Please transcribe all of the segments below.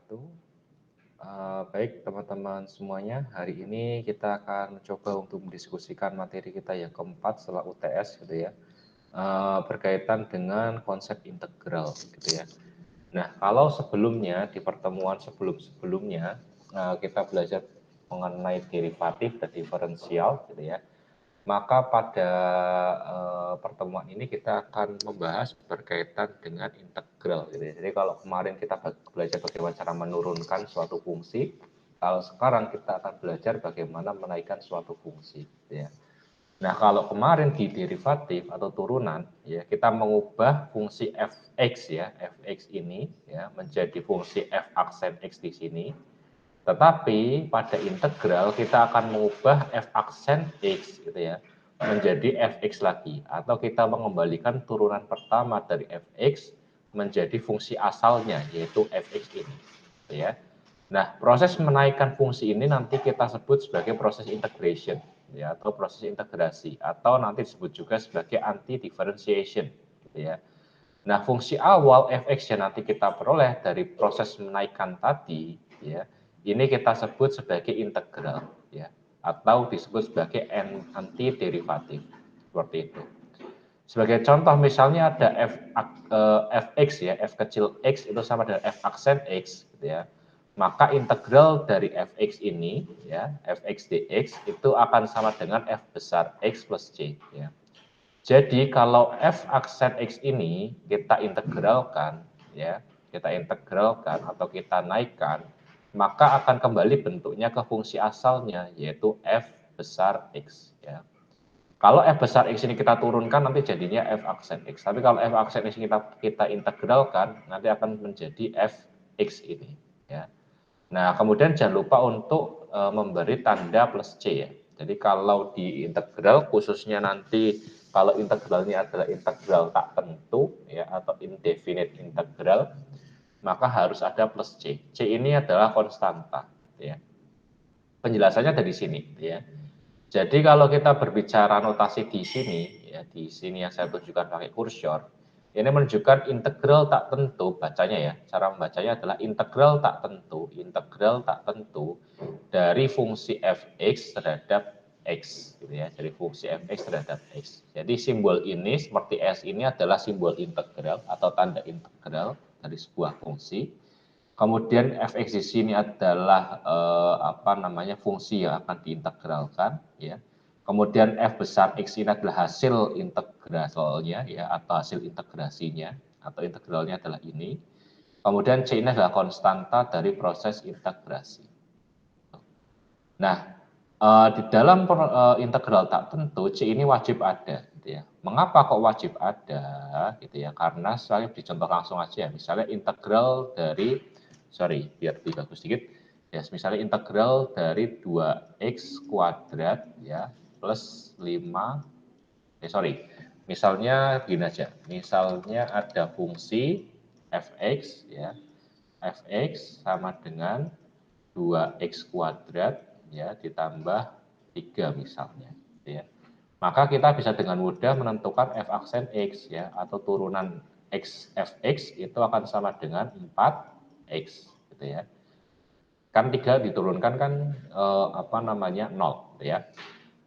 wabarakatuh. Baik teman-teman semuanya, hari ini kita akan mencoba untuk mendiskusikan materi kita yang keempat setelah UTS gitu ya, berkaitan dengan konsep integral gitu ya. Nah, kalau sebelumnya di pertemuan sebelum-sebelumnya kita belajar mengenai derivatif dan diferensial gitu ya, maka pada pertemuan ini kita akan membahas berkaitan dengan integral. Gitu ya. Jadi kalau kemarin kita belajar bagaimana cara menurunkan suatu fungsi, kalau sekarang kita akan belajar bagaimana menaikkan suatu fungsi. Gitu ya. Nah kalau kemarin di derivatif atau turunan, ya kita mengubah fungsi fx ya, fx ini ya menjadi fungsi f aksen x di sini. Tetapi pada integral kita akan mengubah f aksen x gitu ya menjadi fx lagi, atau kita mengembalikan turunan pertama dari fx menjadi fungsi asalnya yaitu fx ini gitu ya. Nah, proses menaikkan fungsi ini nanti kita sebut sebagai proses integration ya, atau proses integrasi, atau nanti disebut juga sebagai anti differentiation gitu ya. Nah, fungsi awal fx yang nanti kita peroleh dari proses menaikkan tadi, ya, ini kita sebut sebagai integral, ya, atau disebut sebagai anti derivatif, seperti itu. Sebagai contoh, misalnya ada fx ya, f kecil x itu sama dengan f aksen x, gitu ya. Maka integral dari fx ini, ya, fx dx itu akan sama dengan f besar x plus c, ya. Jadi kalau f aksen x ini kita integralkan ya, kita integralkan atau kita naikkan, maka akan kembali bentuknya ke fungsi asalnya yaitu f besar x ya. Kalau f besar x ini kita turunkan nanti jadinya f aksen x. Tapi kalau f aksen x kita integralkan nanti akan menjadi f x ini ya. Nah, kemudian jangan lupa untuk memberi tanda plus C ya. Jadi kalau di integral khususnya nanti kalau integralnya adalah integral tak tentu ya atau indefinite integral, maka harus ada plus C. C ini adalah konstanta ya. Penjelasannya dari sini ya. Jadi kalau kita berbicara notasi di sini ya, di sini yang saya tunjukkan pakai kursor, ini menunjukkan integral tak tentu, bacanya ya. Cara membacanya adalah integral tak tentu dari fungsi fx terhadap x gitu ya. Dari fungsi fx terhadap x. Jadi simbol ini seperti s ini adalah simbol integral atau tanda integral dari sebuah fungsi. Kemudian fx di sini adalah fungsi yang akan diintegralkan ya. Kemudian f besar x ini adalah hasil integralnya ya, atau hasil integrasinya, atau integralnya adalah ini. Kemudian c ini adalah konstanta dari proses integrasi. Nah, di dalam integral tak tentu c ini wajib ada gitu ya. Mengapa kok wajib ada gitu ya? Karena saya dicontoh langsung aja ya. Misalnya integral dari biar lebih bagus sedikit. Ya, misalnya integral dari 2x kuadrat ya plus 5 Misalnya begini aja. Misalnya ada fungsi fx ya. Fx sama dengan 2x kuadrat ya ditambah 3 misalnya ya. Maka kita bisa dengan mudah menentukan f aksen x ya, atau turunan x fx itu akan sama dengan 4x gitu ya. Kan 3 diturunkan kan 0 gitu ya.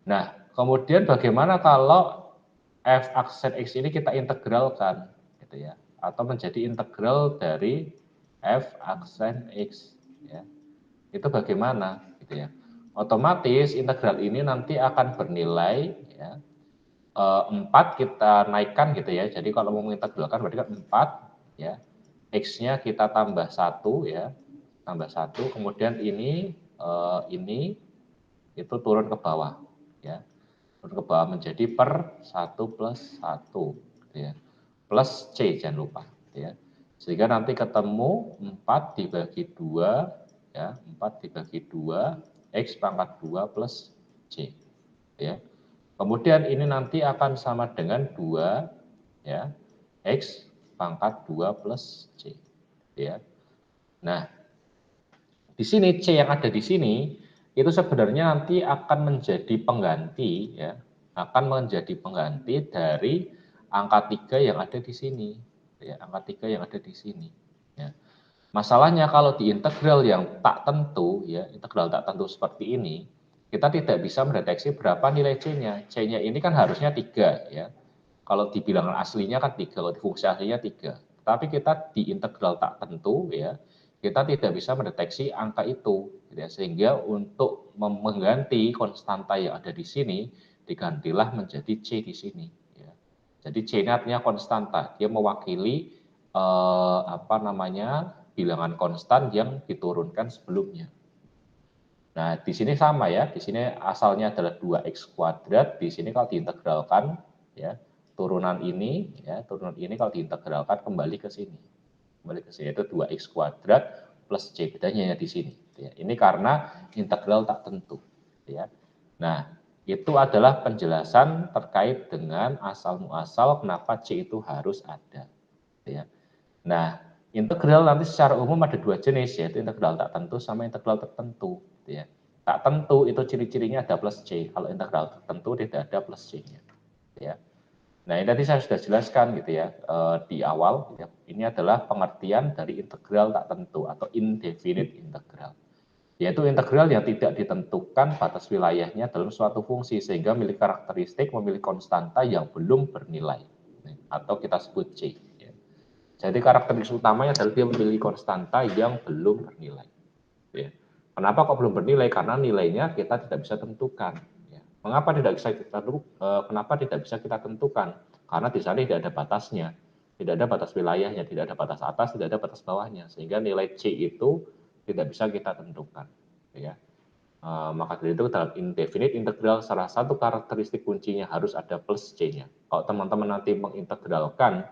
Nah, kemudian bagaimana kalau f aksen x ini kita integralkan gitu ya, atau menjadi integral dari f aksen x ya. Itu bagaimana gitu ya. Otomatis integral ini nanti akan bernilai ya, 4 kita naikkan gitu ya. Jadi kalau mau mengintegralkan berarti kan 4 ya. X-nya kita tambah 1 ya. Tambah 1, kemudian ini itu turun ke bawah ya. Turun ke bawah menjadi per 1 plus 1 gitu ya. Plus C jangan lupa gitu ya. Sehingga nanti ketemu 4 dibagi 2 ya, 4 dibagi 2 X pangkat 2 plus C ya. Kemudian ini nanti akan sama dengan 2 ya, X pangkat 2 plus C ya. Nah, di sini C yang ada di sini itu sebenarnya nanti akan menjadi pengganti ya, akan menjadi pengganti dari angka 3 yang ada di sini ya, angka 3 yang ada di sini ya. Masalahnya kalau di integral yang tak tentu, ya, integral tak tentu seperti ini, kita tidak bisa mendeteksi berapa nilai C-nya. C-nya ini kan harusnya 3, ya. Kalau di bilangan aslinya kan 3, kalau di fungsi aslinya 3. Tapi kita di integral tak tentu, ya, kita tidak bisa mendeteksi angka itu, ya. Sehingga untuk mengganti konstanta yang ada di sini, digantilah menjadi C di sini. Ya. Jadi C ini artinya konstanta, dia mewakili apa namanya, bilangan konstan yang diturunkan sebelumnya. Nah, di sini sama ya, di sini asalnya adalah 2x kuadrat, di sini kalau diintegralkan, ya, turunan ini, ya, turunan ini kalau diintegralkan kembali ke sini. Kembali ke sini, itu 2x kuadrat plus c, bedanya ya di sini. Ya. Ini karena integral tak tentu. Ya. Nah, itu adalah penjelasan terkait dengan asal-muasal kenapa c itu harus ada. Ya. Nah, integral nanti secara umum ada dua jenis, yaitu integral tak tentu sama integral tertentu. Ya. Tak tentu itu ciri-cirinya ada plus C. Kalau integral tertentu tidak ada plus C-nya. Ya. Nah, ini tadi saya sudah jelaskan gitu ya di awal. Gitu ya. Ini adalah pengertian dari integral tak tentu atau indefinite integral. Yaitu integral yang tidak ditentukan batas wilayahnya dalam suatu fungsi sehingga memiliki karakteristik memiliki konstanta yang belum bernilai atau kita sebut C. Jadi karakteristik utamanya adalah dia memiliki konstanta yang belum bernilai. Ya. Kenapa kok belum bernilai? Karena nilainya kita tidak bisa tentukan. Ya. Mengapa tidak bisa kita kenapa tidak bisa kita tentukan? Karena di sana tidak ada batasnya, tidak ada batas wilayahnya, tidak ada batas atas, tidak ada batas bawahnya, sehingga nilai C itu tidak bisa kita tentukan. Ya. Maka dari itu dalam indefinite integral salah satu karakteristik kuncinya harus ada plus C-nya. Kalau teman-teman nanti mengintegralkan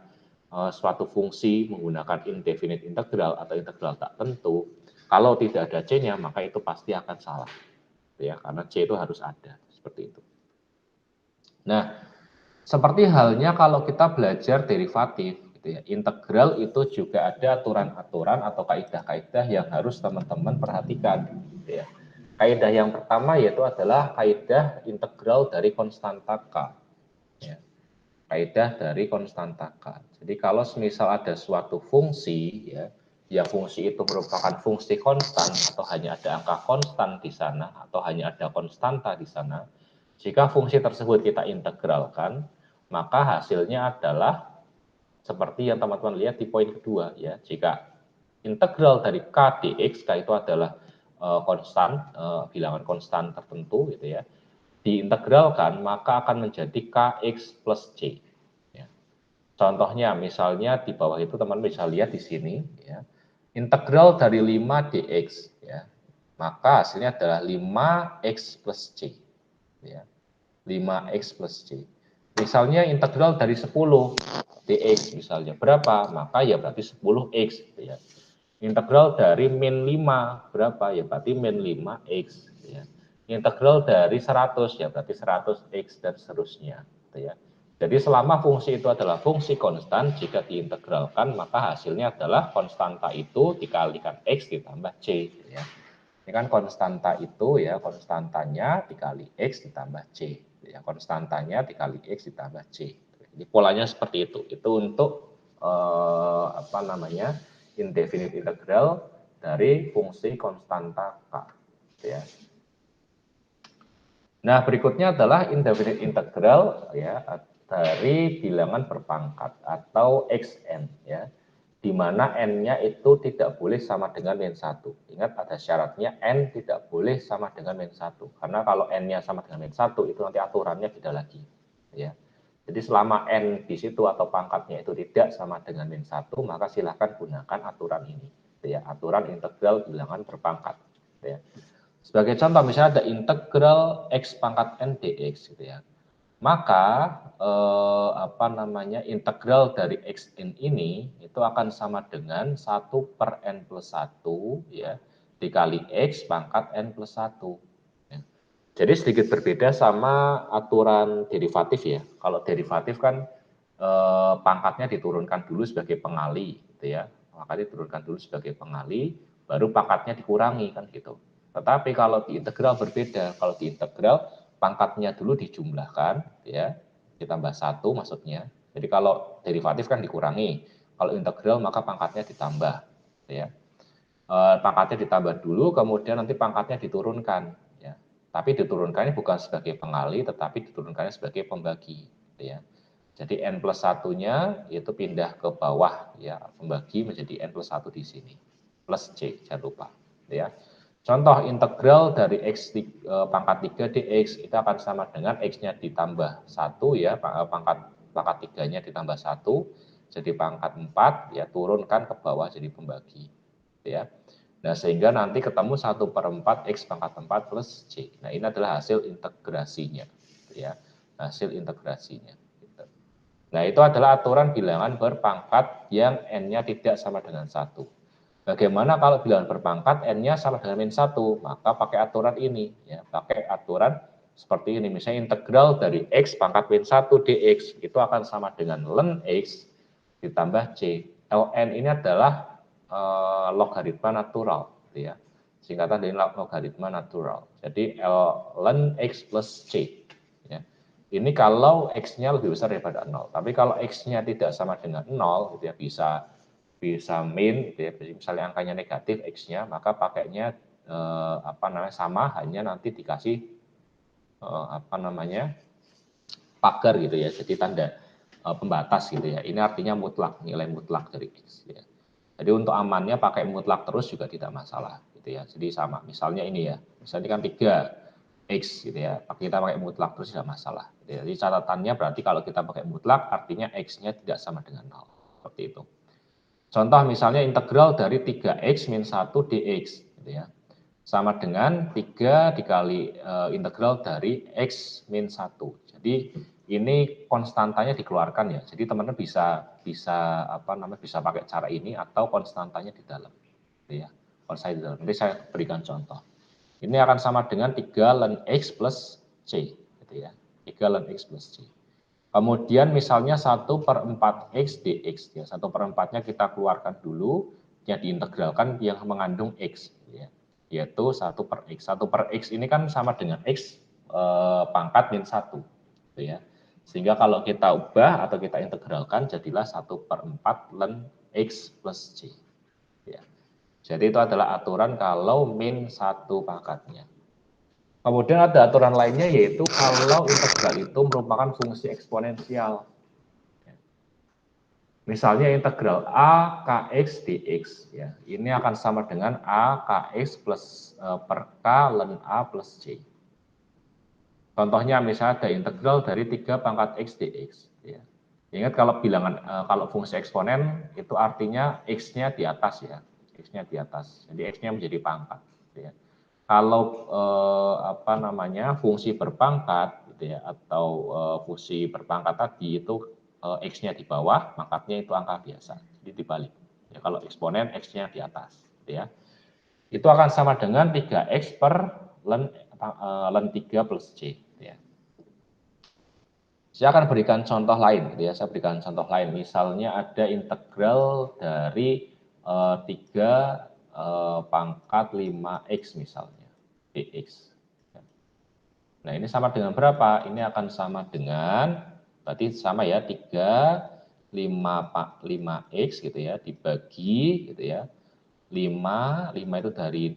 suatu fungsi menggunakan indefinite integral atau integral tak tentu, kalau tidak ada C-nya maka itu pasti akan salah, ya, karena C itu harus ada, seperti itu. Nah, seperti halnya kalau kita belajar derivatif, gitu ya, integral itu juga ada aturan-aturan atau kaidah-kaidah yang harus teman-teman perhatikan, gitu ya. Kaidah yang pertama yaitu adalah kaidah integral dari konstanta K. Ya. Kaidah dari konstanta K. Jadi kalau semisal ada suatu fungsi, ya, yang fungsi itu merupakan fungsi konstan atau hanya ada angka konstan di sana atau hanya ada konstanta di sana, jika fungsi tersebut kita integralkan, maka hasilnya adalah seperti yang teman-teman lihat di poin kedua, ya. Jika integral dari K dx, K itu adalah konstan, bilangan konstan tertentu, gitu ya, diintegralkan maka akan menjadi Kx plus C. Ya. Contohnya misalnya di bawah itu teman bisa lihat di sini, ya, integral dari 5 dx, ya, maka hasilnya adalah 5x plus C. Ya. 5x plus C. Misalnya integral dari 10 dx misalnya berapa, maka ya berarti 10x. Ya. Integral dari min 5 berapa, ya berarti min 5x. Ya. Integral dari 100 ya berarti 100x dan seterusnya. Gitu ya. Jadi selama fungsi itu adalah fungsi konstan, jika diintegralkan maka hasilnya adalah konstanta itu dikalikan x ditambah c. Gitu ya. Ini kan konstanta itu ya, konstantanya dikali x ditambah c. Gitu ya. Konstantanya dikali x ditambah c. Jadi polanya seperti itu. Itu untuk apa namanya, indefinite integral dari fungsi konstanta k. Gitu ya. Nah, berikutnya adalah indefinite integral ya dari bilangan berpangkat atau xn ya. Di mana n-nya itu tidak boleh sama dengan min 1. Ingat ada syaratnya n tidak boleh sama dengan min 1. Karena kalau n-nya sama dengan min 1 itu nanti aturannya beda lagi ya. Jadi selama n di situ atau pangkatnya itu tidak sama dengan min 1, maka silakan gunakan aturan ini ya, aturan integral bilangan berpangkat ya. Sebagai contoh misalnya ada integral x pangkat n dx gitu ya. Maka apa namanya, integral dari xn ini itu akan sama dengan 1 per n plus 1 ya dikali x pangkat n plus 1. Ya. Jadi sedikit berbeda sama aturan derivatif ya. Kalau derivatif kan pangkatnya diturunkan dulu sebagai pengali gitu ya. Pangkatnya diturunkan dulu sebagai pengali, baru pangkatnya dikurangi kan gitu. Tetapi kalau di integral berbeda. Kalau di integral pangkatnya dulu dijumlahkan ya, ditambah 1 maksudnya. Jadi kalau derivatif kan dikurangi, kalau integral maka pangkatnya ditambah ya. pangkatnya ditambah dulu, kemudian nanti pangkatnya diturunkan. Ya. Tapi diturunkannya bukan sebagai pengali, tetapi diturunkannya sebagai pembagi. Gitu ya. Jadi N plus 1-nya itu pindah ke bawah, ya, pembagi menjadi N plus 1 di sini. Plus C, jangan lupa. Gitu ya. Contoh integral dari X pangkat 3 dx itu akan sama dengan X-nya ditambah 1, ya, pangkat 3-nya ditambah 1, jadi pangkat 4, ya, turunkan ke bawah jadi pembagi. Ya. Nah, sehingga nanti ketemu 1/4 X pangkat 4 plus C. Nah, ini adalah hasil integrasinya. Ya. Hasil integrasinya. Gitu. Nah, itu adalah aturan bilangan berpangkat yang N-nya tidak sama dengan 1. Bagaimana kalau bilangan berpangkat N-nya sama dengan min 1? Maka pakai aturan ini. Ya, pakai aturan seperti ini. Misalnya integral dari X pangkat min 1 dx itu akan sama dengan ln X ditambah C. Ln ini adalah logaritma natural. Ya. Singkatan dari logaritma natural. Jadi ln X plus C. Ya. Ini kalau X-nya lebih besar daripada 0. Tapi kalau X-nya tidak sama dengan 0, gitu ya, bisa min, gitu ya, misalnya angkanya negatif X-nya, maka pakainya sama, hanya nanti dikasih pagar gitu ya, jadi tanda pembatas gitu ya. Ini artinya mutlak, nilai mutlak dari X. Ya. Jadi untuk amannya pakai mutlak terus juga tidak masalah gitu ya. Jadi sama, misalnya ini ya, misalnya kan 3X gitu ya, kita pakai mutlak terus tidak masalah. Gitu ya. Jadi catatannya berarti kalau kita pakai mutlak artinya X-nya tidak sama dengan 0. Seperti itu. Contoh misalnya integral dari 3x min 1 dx, gitu ya. Sama dengan 3 dikali integral dari x min 1. Jadi ini konstantanya dikeluarkan ya. Jadi teman-teman bisa pakai cara ini atau konstantanya di dalam, gitu ya. Konstantanya di dalam. Nanti saya berikan contoh. Ini akan sama dengan 3 ln x plus c, gitu ya. 3 ln x plus c. Kemudian misalnya 1/4 X dx, ya, 1/4-nya kita keluarkan dulu, yang diintegralkan yang mengandung X, ya, yaitu 1/X. 1/X ini kan sama dengan X pangkat min 1, gitu ya. Sehingga kalau kita ubah atau kita integralkan, jadilah 1/4 ln X plus C. Ya. Jadi itu adalah aturan kalau min 1 pangkatnya. Kemudian ada aturan lainnya yaitu kalau integral itu merupakan fungsi eksponensial. Misalnya integral a kx dx, ya, ini akan sama dengan a kx plus per k ln a plus c. Contohnya misalnya ada integral dari 3 pangkat x dx. Ya. Ingat kalau bilangan kalau fungsi eksponen itu artinya x-nya di atas ya, x-nya di atas. Jadi x-nya menjadi pangkat. Ya. Kalau fungsi berpangkat gitu ya, atau fungsi berpangkat tadi itu x-nya di bawah, pangkatnya itu angka biasa. Jadi dibalik. Ya, kalau eksponen x-nya di atas, gitu ya. Itu akan sama dengan 3x per ln 3 plus c, gitu ya. Saya akan berikan contoh lain, gitu ya. Saya berikan contoh lain. Misalnya ada integral dari 3 pangkat 5x misalnya, dx. Nah, ini sama dengan berapa? Ini akan sama dengan, berarti sama ya, 3, 5x gitu ya, dibagi gitu ya, 5 itu dari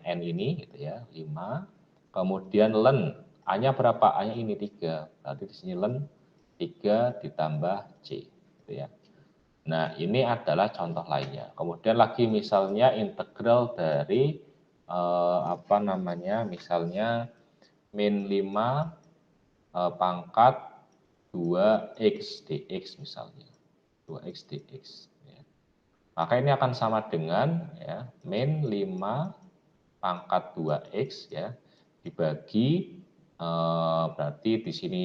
n ini gitu ya, 5, kemudian ln, A-nya berapa? A-nya ini 3, berarti di sini ln 3 ditambah C gitu ya. Nah, ini adalah contoh lainnya. Kemudian lagi misalnya integral dari misalnya min 5 pangkat 2x dx misalnya. 2x dx. Ya. Maka ini akan sama dengan ya, min 5 pangkat 2x ya, dibagi berarti di sini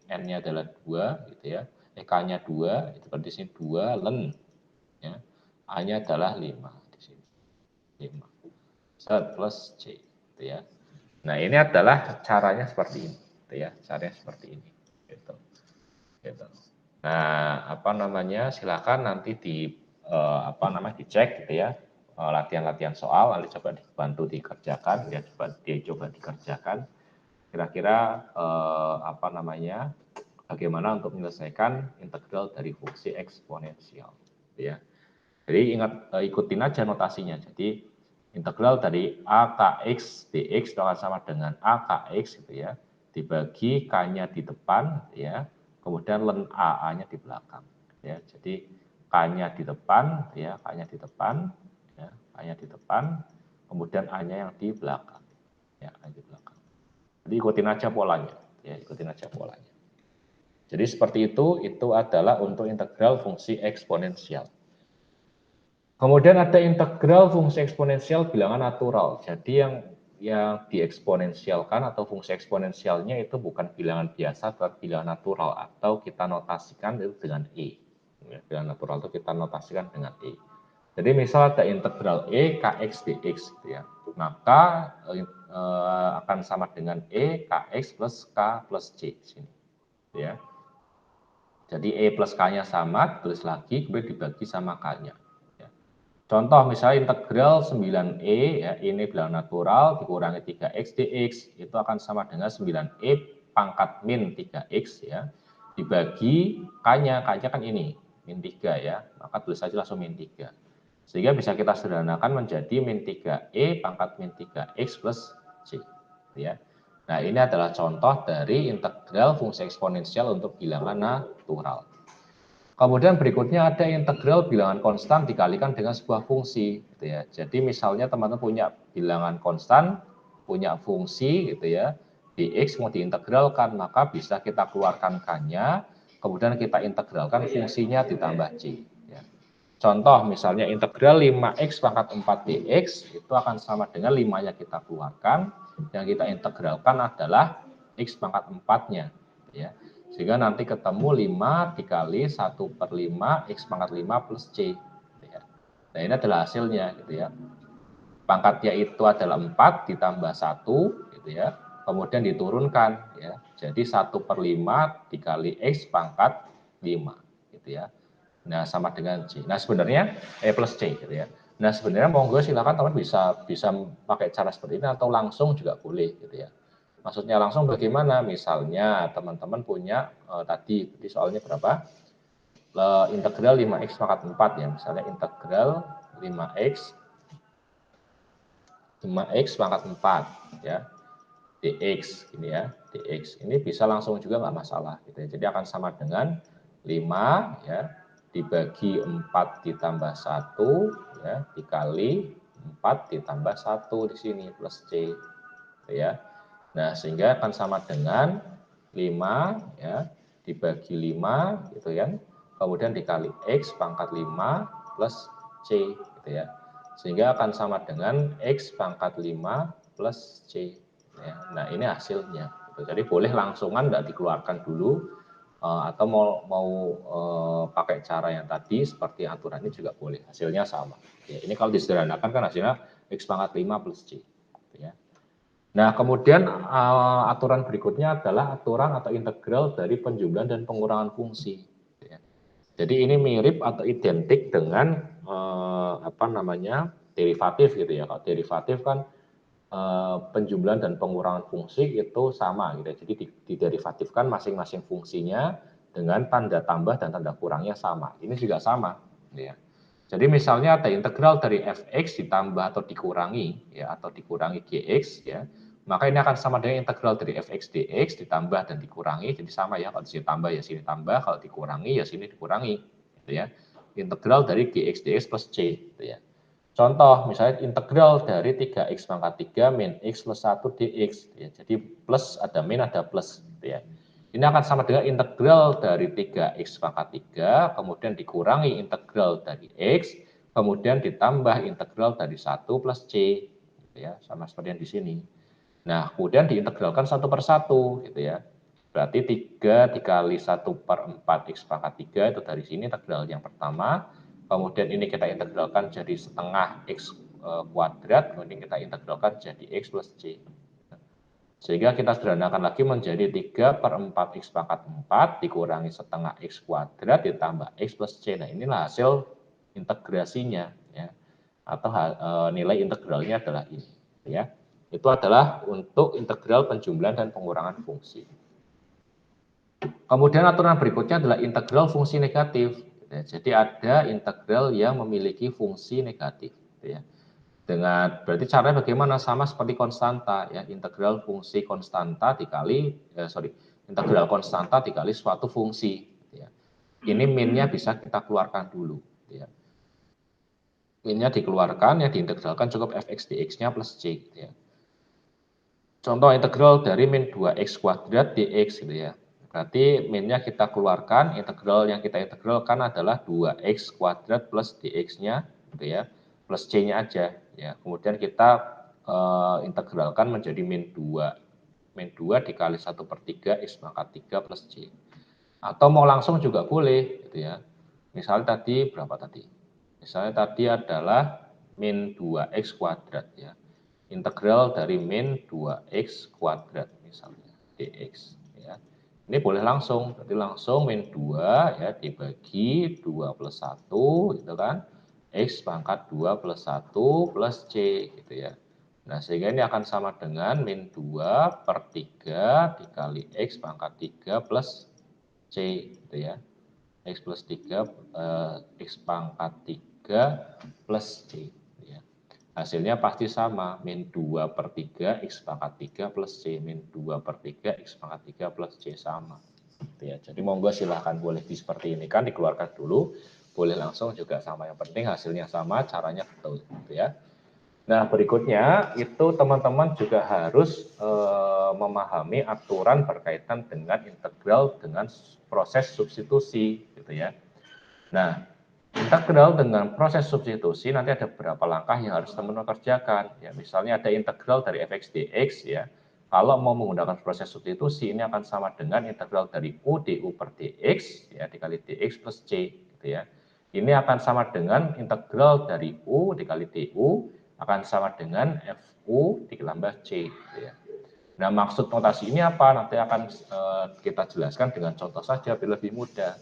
n-nya adalah 2 gitu ya. K-nya 2, itu berarti di sini 2 ln ya. A-nya adalah 5 di sini. 5. Z plus C gitu ya. Nah, ini adalah caranya seperti ini, gitu ya. Caranya seperti ini, gitu. Gitu. Nah, silakan nanti dicek gitu ya. Latihan-latihan soal, nanti coba dibantu dikerjakan, ya coba dikerjakan. Kira-kira bagaimana untuk menyelesaikan integral dari fungsi eksponensial, gitu ya. Jadi ingat, ikutin aja notasinya. Jadi integral dari AKX dx itu akan sama dengan AKX gitu ya, dibagi K-nya di depan ya, kemudian ln AA-nya di belakang ya. Jadi K-nya di depan ya, K-nya di depan ya, K-nya di depan, kemudian A-nya yang di belakang ya, A di belakang. Jadi ikutin aja polanya ya, ikutin aja polanya. Jadi seperti itu adalah untuk integral fungsi eksponensial. Kemudian ada integral fungsi eksponensial bilangan natural. Jadi yang dieksponensialkan atau fungsi eksponensialnya itu bukan bilangan biasa, tapi bilangan natural atau kita notasikan itu dengan E. Ya, bilangan natural itu kita notasikan dengan E. Jadi misal ada integral E kx dx, gitu ya. Maka akan sama dengan E kx plus k plus c sini, ya. Jadi E plus K-nya sama, tulis lagi, kemudian dibagi sama K-nya. Contoh misalnya integral 9E, ya, ini bilangan natural, dikurangi 3x dx, itu akan sama dengan 9E pangkat min 3x, ya, dibagi K-nya kan ini, min 3 ya, maka tulis saja langsung min 3. Sehingga bisa kita sederhanakan menjadi min 3E pangkat min 3x plus C. Ya. Nah ini adalah contoh dari integral fungsi eksponensial untuk bilangan natural. Kemudian berikutnya ada integral bilangan konstan dikalikan dengan sebuah fungsi, gitu ya. Jadi misalnya teman-teman punya bilangan konstan, punya fungsi, gitu ya, dx mau diintegralkan, maka bisa kita keluarkan k-nya, kemudian kita integralkan fungsinya ditambah c. Ya. Contoh misalnya integral 5x pangkat 4 dx itu akan sama dengan 5-nya kita keluarkan, yang kita integralkan adalah x pangkat 4-nya, ya. Sehingga nanti ketemu 5 dikali 1/5 x pangkat 5 plus c. Nah ini adalah hasilnya gitu ya. Pangkatnya itu adalah 4 ditambah 1 gitu ya. Kemudian diturunkan ya. Jadi 1/5 dikali x pangkat 5 gitu ya. Nah sama dengan c. Nah sebenarnya plus c gitu ya. Nah sebenarnya monggo silakan teman bisa pakai cara seperti ini atau langsung juga boleh gitu ya. Maksudnya langsung bagaimana? Misalnya teman-teman punya tadi soalnya berapa? Integral 5x pangkat 4 ya. Misalnya integral 5x pangkat 4 ya. dx ini ya, dx. Ini bisa langsung juga nggak masalah gitu ya. Jadi akan sama dengan 5 ya dibagi 4 ditambah 1 ya dikali 4 ditambah 1 di sini plus c gitu ya. Nah, sehingga akan sama dengan 5 ya dibagi 5 gitu kan. Kemudian dikali x pangkat 5 plus c gitu ya. Sehingga akan sama dengan x pangkat 5 plus c ya. Nah, ini hasilnya. Gitu. Jadi boleh langsungan enggak dikeluarkan dulu atau mau pakai cara yang tadi seperti aturan ini juga boleh. Hasilnya sama. Ya, ini kalau disederhanakan kan hasilnya x pangkat 5 plus c gitu ya. Nah, kemudian aturan berikutnya adalah aturan atau integral dari penjumlahan dan pengurangan fungsi. Ya. Jadi ini mirip atau identik dengan derivatif gitu ya. Kalau derivatif kan penjumlahan dan pengurangan fungsi itu sama gitu. Jadi diderivatifkan masing-masing fungsinya dengan tanda tambah dan tanda kurangnya sama. Ini juga sama. Ya. Jadi misalnya ada integral dari fx ditambah atau dikurangi ya atau dikurangi gx ya. Maka ini akan sama dengan integral dari fx dx ditambah dan dikurangi. Jadi sama ya, kalau sini tambah ya sini tambah, kalau dikurangi ya sini dikurangi gitu ya. Integral dari gx dx plus c gitu ya. Contoh misalnya integral dari 3x pangkat 3 min x plus 1 dx ya. Jadi plus ada min ada plus gitu ya. Ini akan sama dengan integral dari 3x pangkat 3, kemudian dikurangi integral dari x, kemudian ditambah integral dari 1 plus c. Gitu ya, sama seperti yang di sini. Nah, kemudian diintegralkan satu per satu, gitu ya. Berarti 3 dikali 1/4 x pangkat 3 itu dari sini integral yang pertama. Kemudian ini kita integralkan jadi setengah x kuadrat, kemudian kita integralkan jadi x plus c. Sehingga kita sederhanakan lagi menjadi 3/4 x pangkat 4 dikurangi setengah x kuadrat ditambah x plus c. Nah inilah hasil integrasinya ya. Atau nilai integralnya adalah ini ya. Itu adalah untuk integral penjumlahan dan pengurangan fungsi. Kemudian aturan berikutnya adalah integral fungsi negatif. Ya, jadi ada integral yang memiliki fungsi negatif, gitu ya. Berarti caranya bagaimana? Sama seperti konstanta ya, integral fungsi konstanta dikali integral konstanta dikali suatu fungsi, gitu ya. Ini minnya bisa kita keluarkan dulu, gitu ya. Minnya dikeluarkan ya, diintegralkan cukup fx dx-nya plus c, gitu ya. Contoh integral dari min 2x kuadrat dx, gitu ya. Berarti minnya kita keluarkan, integral yang kita integralkan adalah 2x kuadrat plus dx-nya, gitu ya, plus c-nya aja. Ya. Kemudian kita integralkan menjadi min 2. Min 2 dikali 1/3 x pangkat 3 plus c. Atau mau langsung juga boleh, gitu ya. Misalnya tadi berapa tadi? Misalnya tadi adalah min 2x kuadrat ya. Integral dari min 2x kuadrat misalnya dx ya. Ini boleh langsung, berarti langsung min 2 ya dibagi 2 plus 1 gitu kan. X pangkat 2 plus 1 plus C gitu ya. Nah, sehingga ini akan sama dengan min 2/3 dikali X pangkat 3 plus C gitu ya. X plus 3 X pangkat 3 plus C ya. Hasilnya pasti sama, min 2/3 X pangkat 3 plus C, min 2/3 X pangkat 3 plus C sama. Gitu ya. Jadi monggo silahkan boleh seperti ini kan, dikeluarkan dulu, boleh langsung juga sama. Yang penting hasilnya sama, caranya betul. Gitu ya. Nah berikutnya itu teman-teman juga harus memahami aturan berkaitan dengan integral dengan proses substitusi. Gitu ya. Nah integral dengan proses substitusi nanti ada beberapa langkah yang harus teman-teman kerjakan. Ya, misalnya ada integral dari fx dx ya. Kalau mau menggunakan proses substitusi ini akan sama dengan integral dari u du per dx ya dikali dx plus c gitu ya. Ini akan sama dengan integral dari u dikali du akan sama dengan fu ditambah c gitu ya. Nah, maksud notasi ini apa? Nanti akan kita jelaskan dengan contoh saja biar lebih mudah.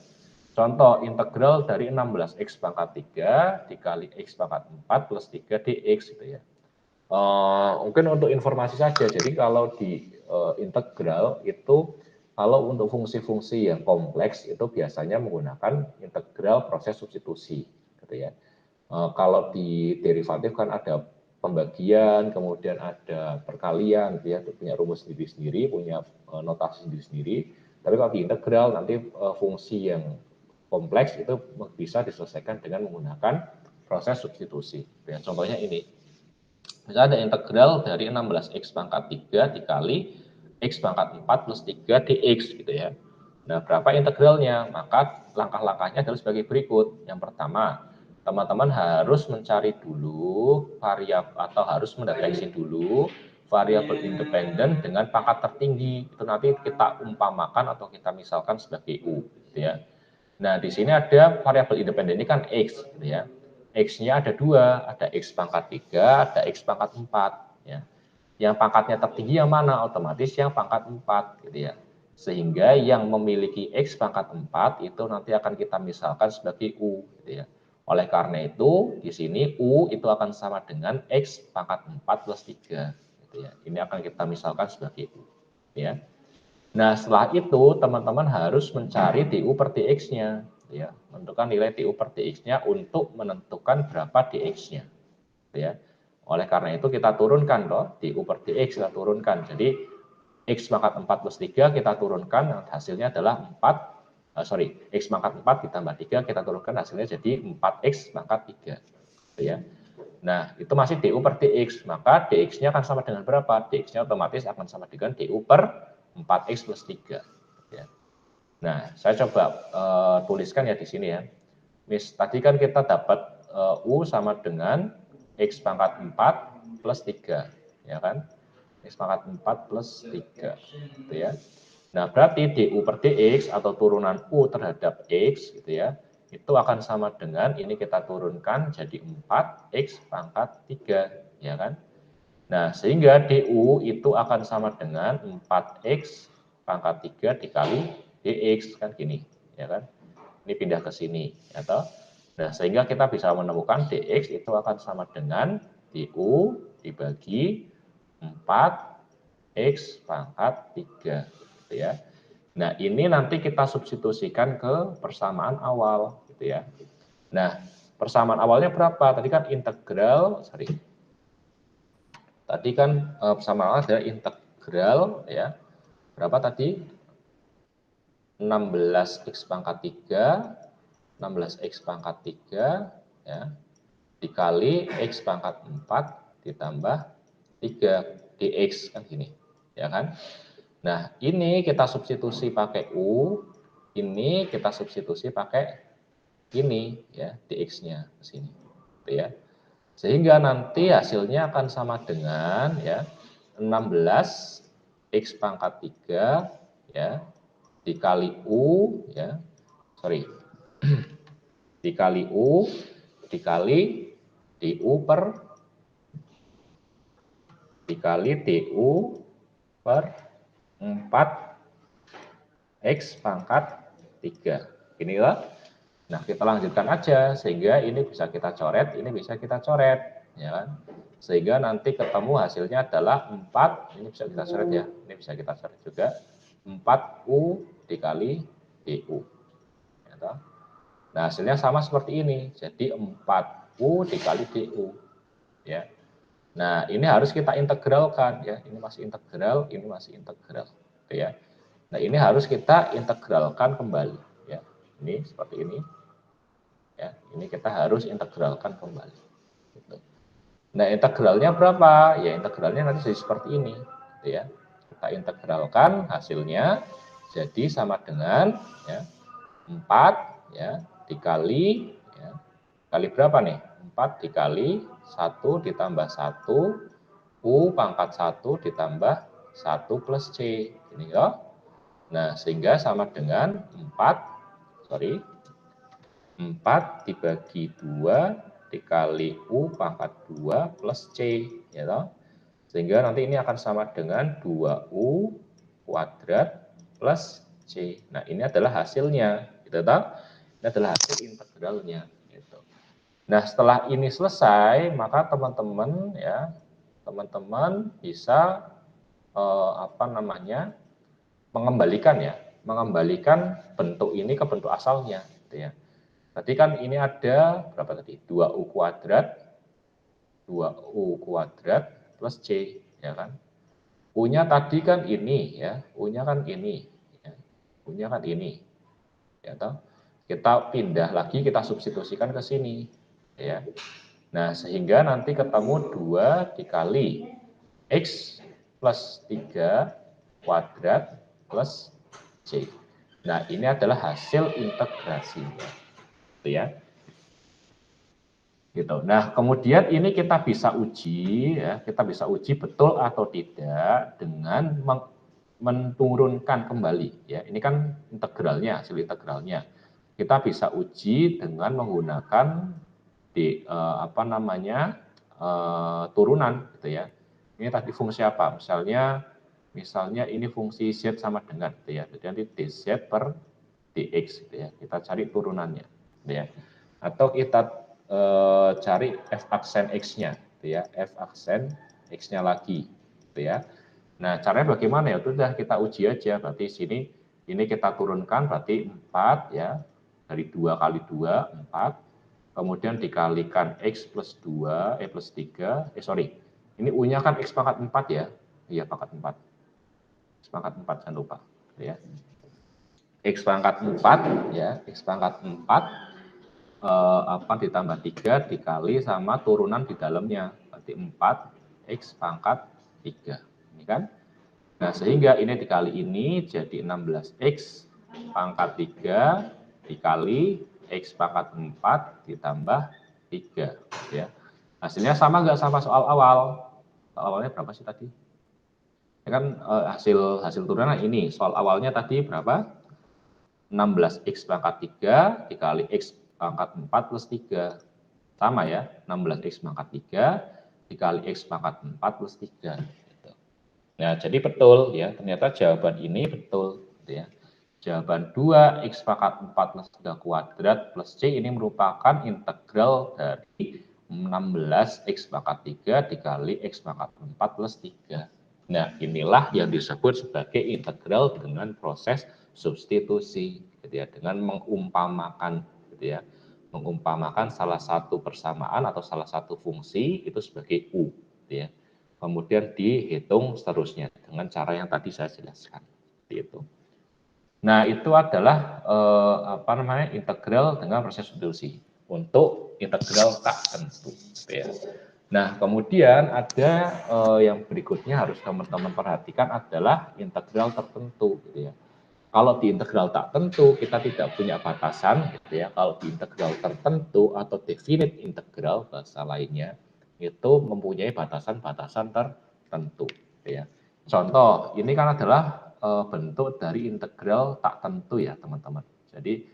Contoh integral dari 16x pangkat 3 dikali x pangkat 4 plus 3 dx gitu ya. Mungkin untuk informasi saja, jadi kalau di integral itu kalau untuk fungsi-fungsi yang kompleks itu biasanya menggunakan integral proses substitusi gitu ya. Kalau di derivatif kan ada pembagian, kemudian ada perkalian gitu ya, punya rumus sendiri-sendiri, punya notasi sendiri-sendiri. Tapi kalau di integral nanti fungsi yang kompleks itu bisa diselesaikan dengan menggunakan proses substitusi. Ya, contohnya ini. Misalnya ada integral dari 16x pangkat 3 dikali x pangkat 4 plus 3 dx gitu ya. Nah, berapa integralnya? Maka langkah-langkahnya adalah sebagai berikut. Yang pertama, teman-teman harus mencari dulu variabel atau harus mendeteksi dulu variabel independen dengan pangkat tertinggi. Itu nanti kita umpamakan atau kita misalkan sebagai u gitu ya. Nah, di sini ada variabel independen ini kan x gitu ya. X-nya ada dua, ada X pangkat 3, ada X pangkat 4. Ya. Yang pangkatnya tertinggi yang mana? Otomatis yang pangkat 4. Gitu ya. Sehingga yang memiliki X pangkat 4 itu nanti akan kita misalkan sebagai U. Gitu ya. Oleh karena itu, di sini U itu akan sama dengan X pangkat 4 plus 3. Gitu ya. Ini akan kita misalkan sebagai U. Ya. Nah, setelah itu teman-teman harus mencari DU per DX-nya, ya, menentukan nilai DU per DX-nya untuk menentukan berapa DX-nya, ya. Oleh karena itu kita turunkan loh, DU per DX kita turunkan. Jadi X pangkat 4 plus 3 kita turunkan, hasilnya adalah 4, X pangkat 4 ditambah 3 kita turunkan hasilnya jadi 4X pangkat 3, ya. Nah, itu masih DU per DX, maka DX-nya akan sama dengan berapa? DX-nya otomatis akan sama dengan DU per 4X plus 3. Ya. Nah, saya coba tuliskan ya di sini ya. Tadi kan kita dapat U sama dengan X pangkat 4 plus 3, ya kan? X pangkat 4 plus 3, gitu ya. Nah, berarti DU per DX atau turunan U terhadap X, gitu ya, itu akan sama dengan, ini kita turunkan jadi 4X pangkat 3, ya kan? Nah, sehingga DU itu akan sama dengan 4X pangkat 3 dikali DX, kan gini, ya kan? Ini pindah ke sini, ya toh? Nah, sehingga kita bisa menemukan DX itu akan sama dengan DU dibagi 4X pangkat 3, gitu ya. Nah, ini nanti kita substitusikan ke persamaan awal. gitu ya. Nah, persamaan awalnya berapa? Tadi kan integral, tadi kan persamaan awalnya adalah integral ya. Berapa tadi? 16x pangkat 3, 16x pangkat 3 ya, dikali x pangkat 4 ditambah 3 dx kan gini, ya kan? Nah, ini kita substitusi pakai u, ini kita substitusi pakai ini ya, dx-nya ke sini, gitu ya. Sehingga nanti hasilnya akan sama dengan ya 16x pangkat 3 ya dikali u ya. Dikali u dikali du dikali du per 4x pangkat 3. Gini lah. Nah, kita lanjutkan aja sehingga ini bisa kita coret, ini bisa kita coret, ya kan? Sehingga nanti ketemu hasilnya adalah 4, ini bisa kita coret ya, ini bisa kita coret juga, 4U dikali DU. Ya, toh? Nah, hasilnya sama seperti ini, jadi 4U dikali DU. Ya. Nah, ini harus kita integralkan ya, ini masih integral, ini masih integral. Ya. Nah, ini harus kita integralkan kembali. Ya. Ini seperti ini. Ya, ini kita harus integralkan kembali. Gitu. Nah, integralnya berapa? Ya, integralnya nanti jadi seperti ini. Gitu ya. Kita integralkan hasilnya jadi sama dengan ya, 4 ya, dikali ya, kali berapa nih? 4 dikali 1 ditambah 1 U pangkat 1 ditambah 1 plus C. Ini ya. Nah, sehingga sama dengan 4 dibagi 2 dikali U pangkat 2 plus C, ya toh? Sehingga nanti ini akan sama dengan 2U kuadrat plus C. Nah, ini adalah hasilnya, gitu toh? Ini adalah hasil integralnya, gitu. Nah, setelah ini selesai, maka teman-teman ya, teman-teman bisa mengembalikan bentuk ini ke bentuk asalnya, gitu ya. Tadi kan ini ada berapa tadi? 2U kuadrat plus C, ya kan? U-nya tadi kan ini ya, U-nya kan ini, ya. U-nya kan ini, ya toh? Kita pindah lagi, kita substitusikan ke sini, ya. Nah, sehingga nanti ketemu 2 dikali X plus 3 kuadrat plus C. Nah, ini adalah hasil integrasinya, gitu ya. Gitu. Nah, kemudian ini kita bisa uji, ya, kita bisa uji betul atau tidak dengan menurunkan kembali. Ya, ini kan integralnya, hasil integralnya. Kita bisa uji dengan menggunakan turunan, gitu ya. Ini tadi fungsi apa? Misalnya ini fungsi z sama dengan, gitu ya. Jadi nanti dz per dx, gitu ya. Kita cari turunannya, gitu ya. Atau kita cari f aksen x-nya, gitu ya, f aksen x-nya lagi, gitu ya. Nah, caranya bagaimana ya? Sudah kita uji aja. Berarti sini ini kita turunkan berarti 4 ya. Dari 2 kali 2 4. Kemudian dikalikan x plus 2 plus 3. Ini u-nya kan x pangkat 4 ya. Iya, pangkat 4. X pangkat 4 jangan lupa, gitu ya. X pangkat 4 ya, x pangkat 4 ditambah 3 dikali sama turunan di dalamnya, berarti 4x pangkat 3. Ini kan? Nah, sehingga ini dikali ini jadi 16x pangkat 3 dikali x pangkat 4 ditambah 3. Ya. Hasilnya sama nggak sama soal awal? Soal awalnya berapa sih tadi? Ya kan hasil turunan ini. Soal awalnya tadi berapa? 16x pangkat 3 dikali x pangkat 4 plus 3. Sama ya, 16x pangkat 3 dikali x pangkat 4 plus 3. Gitu. Nah, jadi betul ya, ternyata jawaban ini betul. Gitu ya. Jawaban 2x pangkat 4 plus 3 kuadrat plus c ini merupakan integral dari 16x pangkat 3 dikali x pangkat 4 plus 3. Nah, inilah yang disebut sebagai integral dengan proses substitusi, gitu ya, dengan mengumpamakan, gitu gitu ya. Mengumpamakan salah satu persamaan atau salah satu fungsi itu sebagai U, gitu ya. Kemudian dihitung seterusnya dengan cara yang tadi saya jelaskan, gitu. Nah, itu adalah integral dengan proses substitusi untuk integral tak tentu, gitu ya. Nah, kemudian ada yang berikutnya harus teman-teman perhatikan adalah integral tertentu, gitu ya. Kalau di integral tak tentu kita tidak punya batasan, gitu ya. Kalau di integral tertentu atau definite integral bahasa lainnya itu mempunyai batasan-batasan tertentu, gitu ya. Contoh, ini kan adalah bentuk dari integral tak tentu ya, teman-teman. Jadi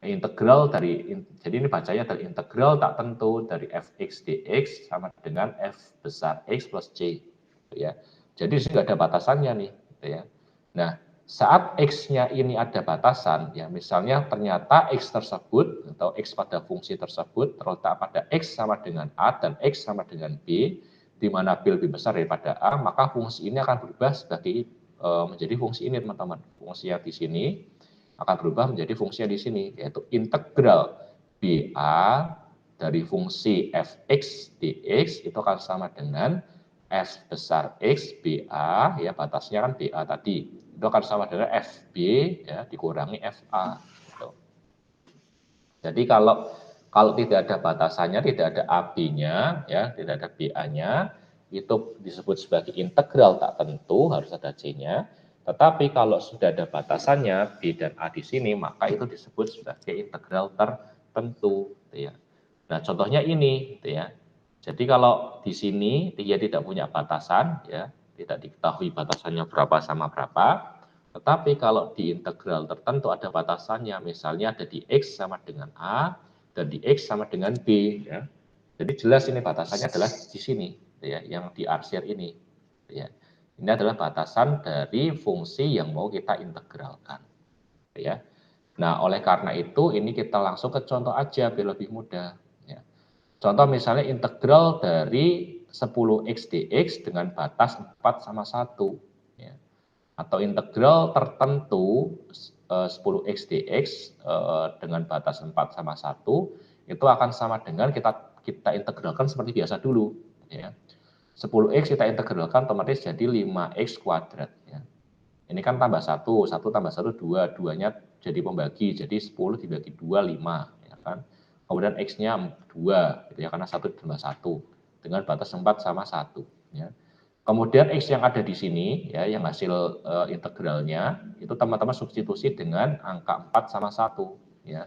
ini bacanya dari integral tak tentu dari fx dx sama dengan f besar x plus c, gitu ya. Jadi nggak ada batasannya nih, gitu ya. Nah, saat x-nya ini ada batasan, ya misalnya ternyata x tersebut atau x pada fungsi tersebut terletak pada x sama dengan a dan x sama dengan b, di mana b lebih besar daripada a, maka fungsi ini akan berubah sebagai menjadi fungsi ini, teman-teman. Fungsi yang di sini akan berubah menjadi fungsi yang di sini, yaitu integral BA dari fungsi fx dx itu akan sama dengan f besar x BA, ya batasnya kan BA tadi, itu akan sama dengan fb ya dikurangi fa. Gitu. Jadi kalau tidak ada batasannya, tidak ada AB-nya, ya tidak ada BA-nya, itu disebut sebagai integral tak tentu, harus ada C-nya. Tetapi kalau sudah ada batasannya B dan A di sini, maka itu disebut sebagai integral tertentu, gitu ya. Nah, contohnya ini, gitu ya. Jadi kalau di sini dia tidak punya batasan, ya, tidak diketahui batasannya berapa sama berapa. Tetapi kalau di integral tertentu ada batasannya, misalnya ada di X sama dengan A dan di X sama dengan B, ya. Jadi jelas ini batasannya adalah di sini, ya, yang diarsir ini, ya. Ini adalah batasan dari fungsi yang mau kita integralkan, ya. Nah, oleh karena itu ini kita langsung ke contoh aja biar lebih mudah, ya. Contoh misalnya integral dari 10x dx dengan batas 4 sama 1, ya. Atau integral tertentu 10x dx dengan batas 4 sama 1 itu akan sama dengan kita integralkan seperti biasa dulu, ya. 10x kita integralkan otomatis jadi 5x kuadrat, ya. Ini kan tambah 1, 1 tambah 1 2, 2-nya jadi pembagi, jadi 10 dibagi 2, 5, ya kan. Kemudian X-nya 2, gitu ya, karena 1 tambah 1, dengan batas 4 sama 1, ya. Kemudian X yang ada di sini, ya, yang hasil integralnya, itu teman-teman substitusi dengan angka 4 sama 1, ya.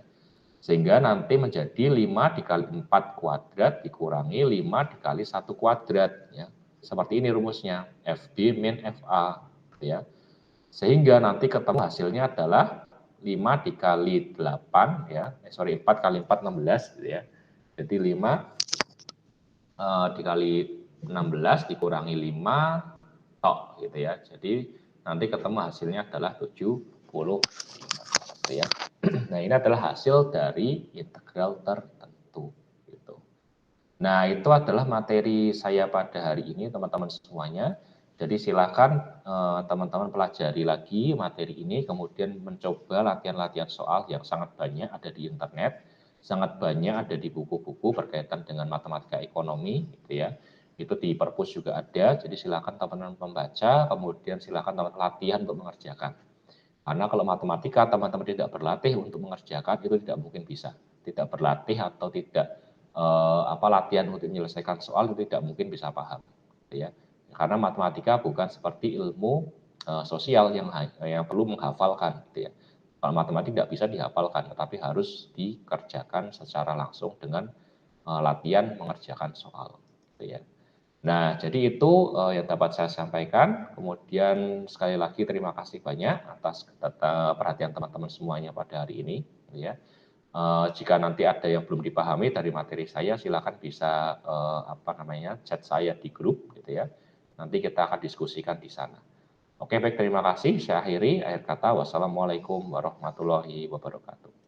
Sehingga nanti menjadi 5 dikali 4 kuadrat dikurangi 5 dikali 1 kuadrat, ya. Seperti ini rumusnya, FB min FA, ya. Sehingga nanti ketemu hasilnya adalah 5 dikali 8, ya, 4 kali 4, 16, gitu ya. Jadi 5 dikali 16 dikurangi 5, tok, gitu ya. Jadi nanti ketemu hasilnya adalah 75, gitu ya. Nah, ini adalah hasil dari integral tertentu, gitu. Nah, itu adalah materi saya pada hari ini, teman-teman semuanya. Jadi silakan teman-teman pelajari lagi materi ini, kemudian mencoba latihan-latihan soal yang sangat banyak ada di internet, sangat banyak ada di buku-buku berkaitan dengan matematika ekonomi, gitu ya. Itu di perpus juga ada, jadi silakan teman-teman membaca, kemudian silakan teman-teman latihan untuk mengerjakan. Karena kalau matematika teman-teman tidak berlatih untuk mengerjakan, itu tidak mungkin bisa. Tidak berlatih atau tidak latihan untuk menyelesaikan soal, itu tidak mungkin bisa paham, gitu ya. Karena matematika bukan seperti ilmu sosial yang perlu menghafalkan, gitu ya. Kalau matematika tidak bisa dihafalkan, tetapi harus dikerjakan secara langsung dengan latihan mengerjakan soal, gitu ya. Nah, jadi itu yang dapat saya sampaikan. Kemudian sekali lagi terima kasih banyak atas perhatian teman-teman semuanya pada hari ini, gitu ya. Jika nanti ada yang belum dipahami dari materi saya, silakan bisa chat saya di grup, gitu ya. Nanti kita akan diskusikan di sana. Oke, baik, terima kasih. Saya akhiri. Akhir kata, wassalamualaikum warahmatullahi wabarakatuh.